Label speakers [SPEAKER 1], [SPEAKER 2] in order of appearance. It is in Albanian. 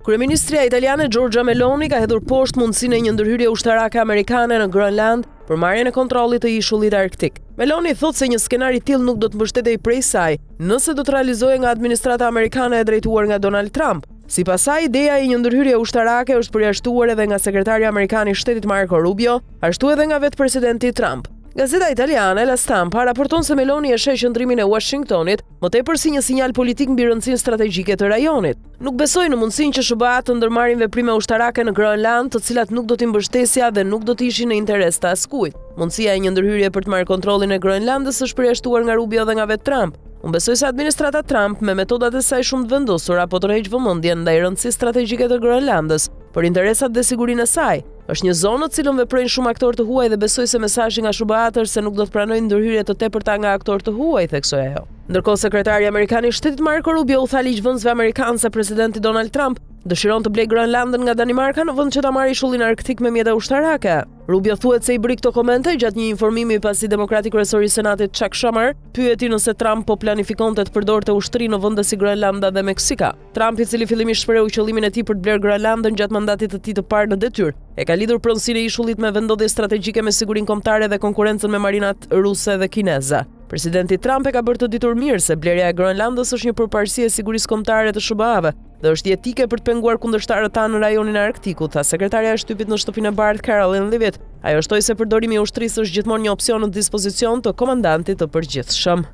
[SPEAKER 1] Kryeministria italiane Giorgia Meloni ka hedhur poshtë mundësinë e një ndërhyrje ushtarake amerikane në Grönland për marrjen e kontrollit të ishullit arktik. Meloni thotë se një skenar i tillë nuk do të mbështetej prej saj nëse do të realizohej nga administrata amerikane e drejtuar nga Donald Trump. Sipas saj, ideja e një ndërhyrje ushtarake është përjashtuar edhe nga sekretari amerikan i shtetit Marco Rubio, ashtu edhe nga vetë presidenti Trump. Gazeta italiane La Stampa raporton se Meloni e sheh qëndrimin e Washingtonit më tepër si një sinjal politik mbi rëndësinë strategjike të rajonit. Nuk besoj në mundësinë që SBA të ndërmarrin veprime ushtarake në Grönland, të cilat nuk do t'i mbështesja dhe nuk do të ishin në interes të askujt. Mundësia e një ndërhyrje për të marrë kontrollin e Grönlandës është përjashtuar nga Rubio dhe nga vetë Trump. Unë besoj se administrata Trump me metodat e saj shumë të vendosura po tërheq vëmendjen ndaj rëndësisë strategjike të Grönlandës për interesat dhe sigurinë e saj. Është një zonë në cilën veprojnë shumë aktorë të huaj dhe besoj se mesazhi nga SBA është se nuk do të pranojnë ndërhyrje të tepërta nga aktorë të huaj, theksoi ajo. Ndërkohë sekretari amerikan i shtetit Marco Rubio u tha ligjvënësve amerikanë se presidenti Donald Trump dëshiron të blejë Grönlandën nga Danimarka në vend që ta marrë ishullin arktik me mjete ushtarake. Rubio thuhet se i bëri këto komente gjatë një informimi pasi demokrati kryesori i Senatit Chuck Schumer pyeti nëse Trump po planifikonte të përdorte ushtri në vende si Grönlanda dhe Meksika. Trump, i cili fillimisht shprehu qëllimin e tij për të blerë Grönlandën gjatë mandatit të tij të parë në detyrë, e ka lidhur pronësinë e ishullit me vendodhje strategjike me sigurinë kombëtare dhe konkurrencën me marinat ruse dhe kineze. Presidenti Trump e ka bërë të ditur mirë se blerja e Grönlandës është një përparësi e sigurisë kombëtare të SBA-ve dhe është jetike për të penguar kundërshtarët tanë në rajonin e Arktikut, tha sekretarja e shtypit në shtëpinë e bardhë Caroline Leavitt. Ajo shtoi se përdorimi i ushtrisë është gjithmonë një opsion në dispozicion të komandantit të përgjithshëm.